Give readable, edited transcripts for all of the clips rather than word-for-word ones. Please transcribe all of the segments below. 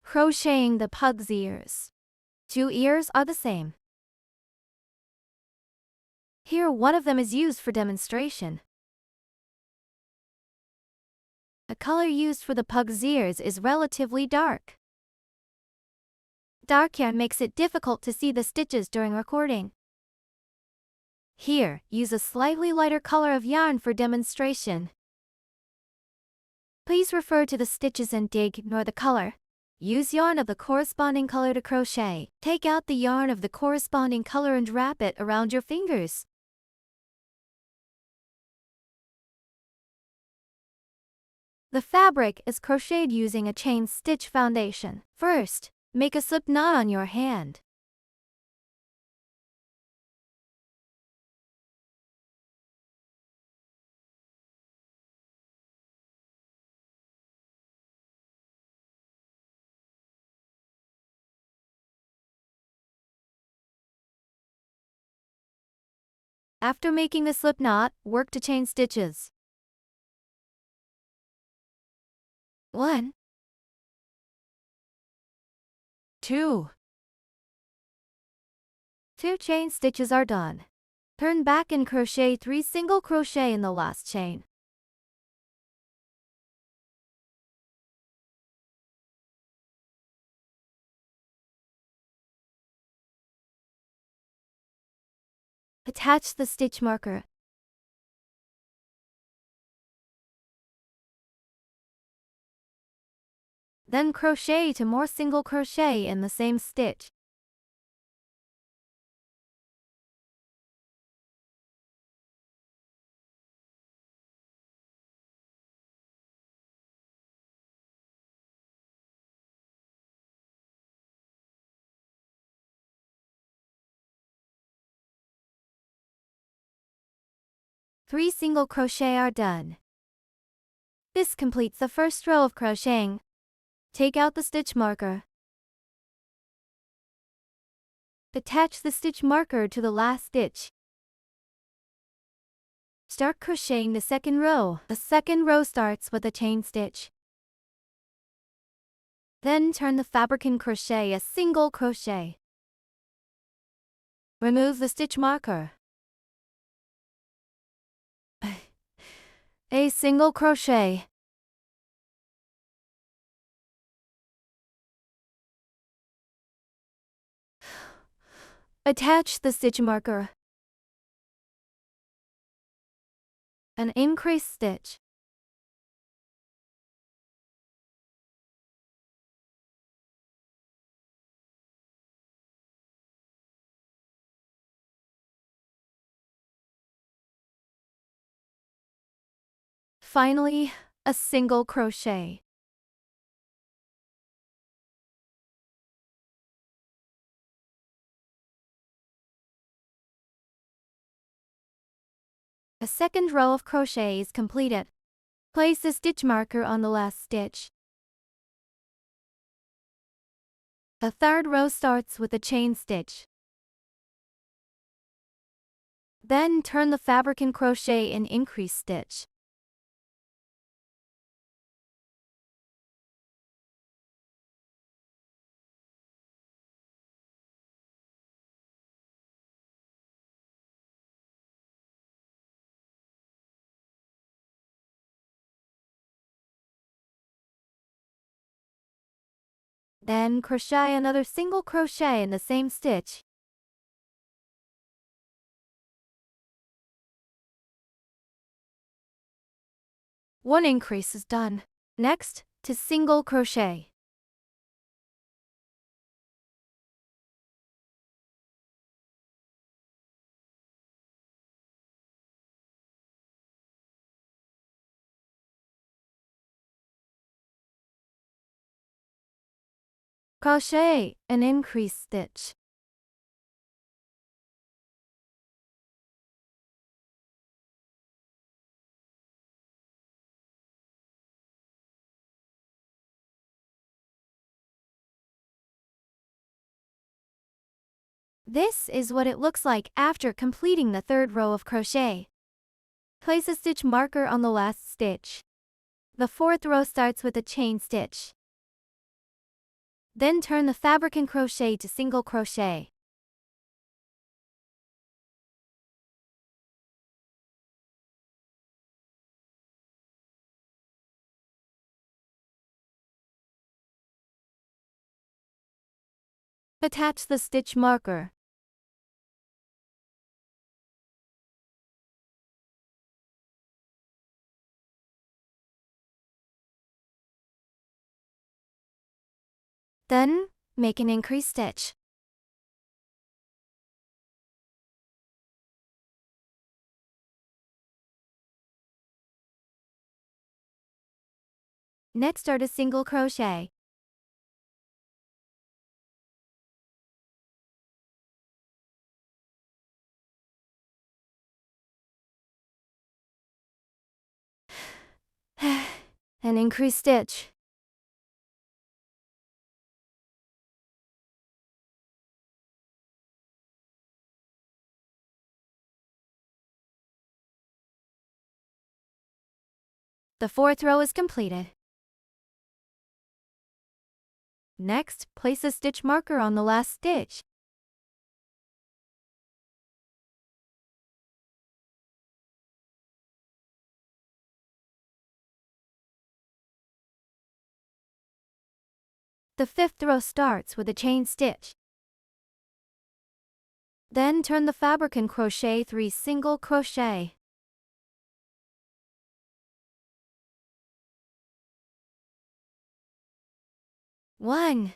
Crocheting the pug's ears. 2 ears are the same. Here one of them is used for demonstration. The color used for the pug's ears is relatively dark. Dark yarn makes it difficult to see the stitches during recording. Here, use a slightly lighter color of yarn for demonstration. Please refer to the stitches and ignore the color. Use yarn of the corresponding color to crochet. Take out the yarn of the corresponding color and wrap it around your fingers. The fabric is crocheted using a chain stitch foundation. First, make a slip knot on your hand. After making the slip knot, work to chain stitches. 1, 2. 2 chain stitches are done. Turn back and crochet 3 single crochet in the last chain. Attach the stitch marker. Then crochet 2 more single crochet in the same stitch. Three single crochet are done. This completes the first row of crocheting. Take out the stitch marker. Attach the stitch marker to the last stitch. Start crocheting the second row. The second row starts with a chain stitch. Then turn the fabric and crochet a single crochet. Remove the stitch marker. A single crochet. Attach the stitch marker. An increase stitch. Finally, a single crochet. A second row of crochet is completed. Place the stitch marker on the last stitch. The third row starts with a chain stitch. Then turn the fabric and crochet an increase stitch. Then crochet another single crochet in the same stitch. One increase is done. Next, to single crochet. Crochet an increase stitch. This is what it looks like after completing the third row of crochet. Place a stitch marker on the last stitch. The fourth row starts with a chain stitch. Then turn the fabric and crochet to single crochet. Attach the stitch marker. Then, make an increase stitch. Next, start a single crochet. And increase stitch. The fourth row is completed. Next, place a stitch marker on the last stitch. The fifth row starts with a chain stitch. Then turn the fabric and crochet 3 single crochet. One,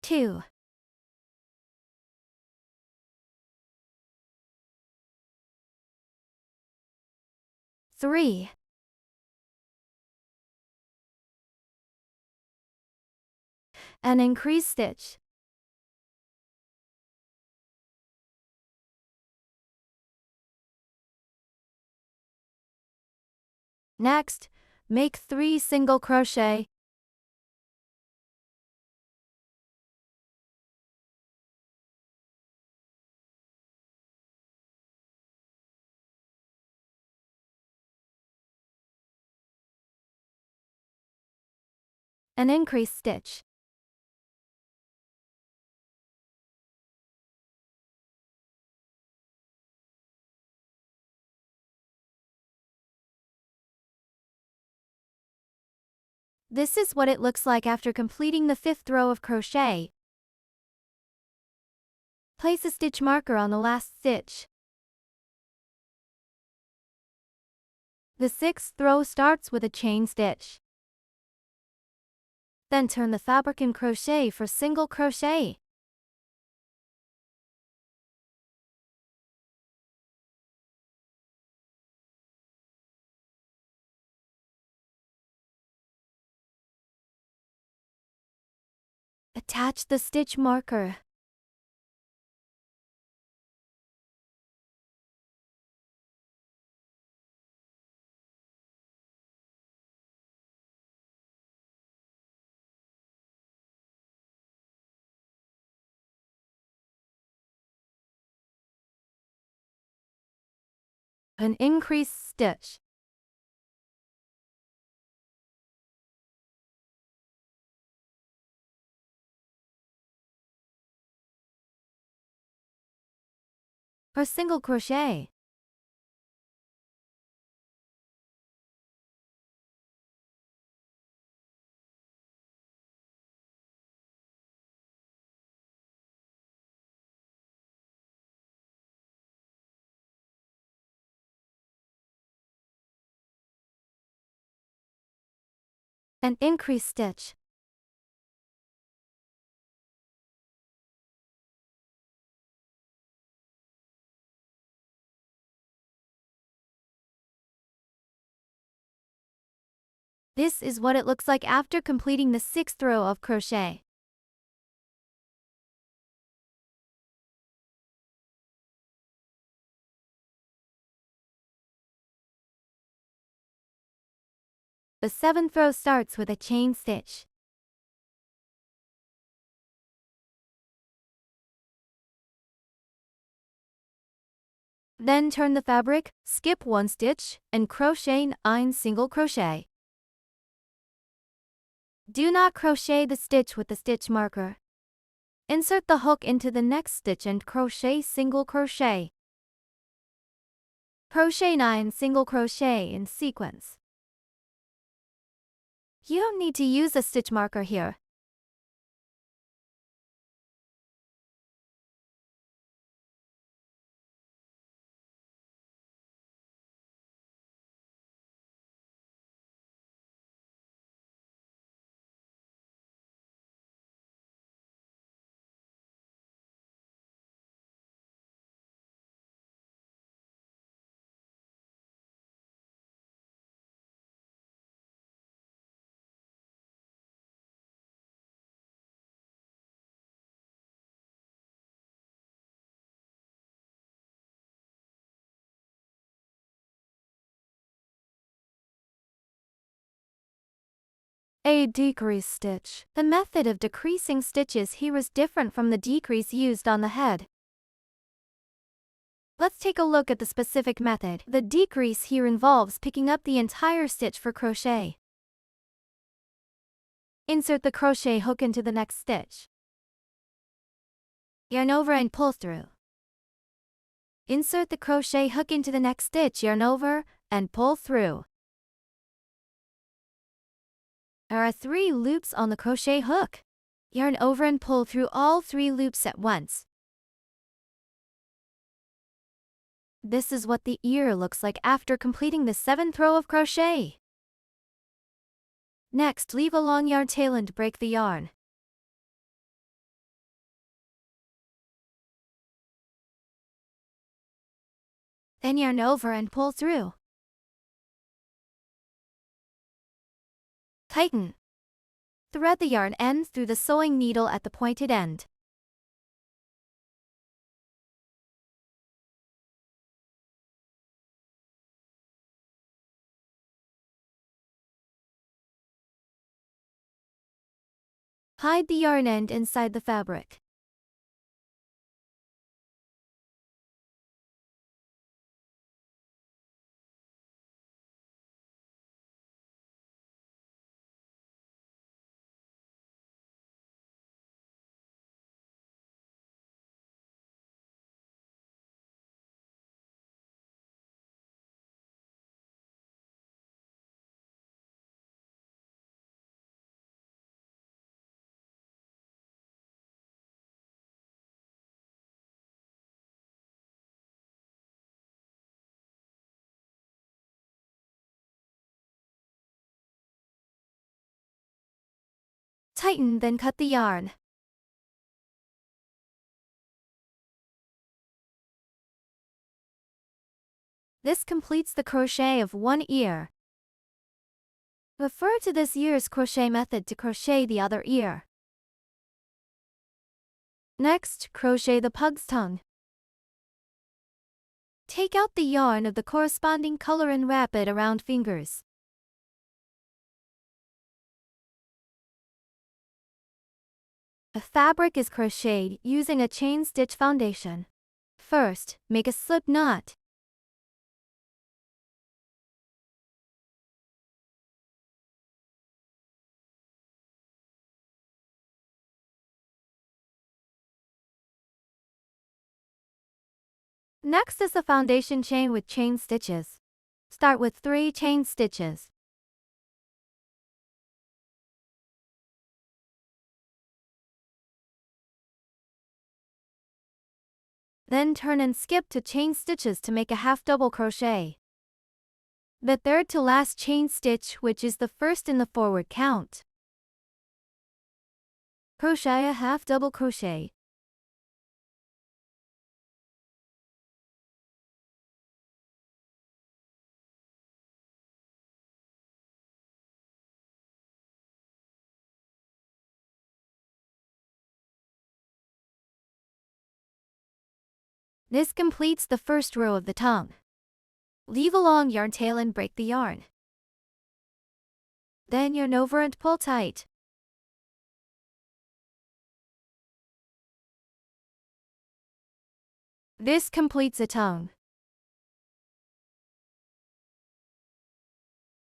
two, three, and increase stitch. Next, make 3 single crochet. And increase stitch. This is what it looks like after completing the fifth row of crochet. Place a stitch marker on the last stitch. The sixth row starts with a chain stitch. Then turn the fabric and crochet for single crochet. Attach the stitch marker. An increase stitch. Or single crochet. An increase stitch. This is what it looks like after completing the sixth row of crochet. The seventh row starts with a chain stitch. Then turn the fabric, skip 1 stitch, and crochet 9 single crochet. Do not crochet the stitch with the stitch marker. Insert the hook into the next stitch and crochet single crochet. Crochet 9 single crochet in sequence. You don't need to use a stitch marker here. A decrease stitch. The method of decreasing stitches here is different from the decrease used on the head. Let's take a look at the specific method. The decrease here involves picking up the entire stitch for crochet. Insert the crochet hook into the next stitch. Yarn over and pull through. Insert the crochet hook into the next stitch, yarn over, and pull through. There are 3 loops on the crochet hook. Yarn over and pull through all 3 loops at once. This is what the ear looks like after completing the 7th row of crochet. Next, leave a long yarn tail and break the yarn. Then yarn over and pull through. Tighten. Thread the yarn end through the sewing needle at the pointed end. Hide the yarn end inside the fabric. Tighten, then cut the yarn. This completes the crochet of 1 ear. Refer to this ear's crochet method to crochet the other ear. Next, crochet the pug's tongue. Take out the yarn of the corresponding color and wrap it around fingers. A fabric is crocheted using a chain stitch foundation. First, make a slip knot. Next is the foundation chain with chain stitches. Start with 3 chain stitches. Then turn and skip to chain stitches to make a half double crochet. The third to last chain stitch, which is the first in the forward count. Crochet a half double crochet. This completes the first row of the tongue. Leave a long yarn tail and break the yarn. Then yarn over and pull tight. This completes a tongue.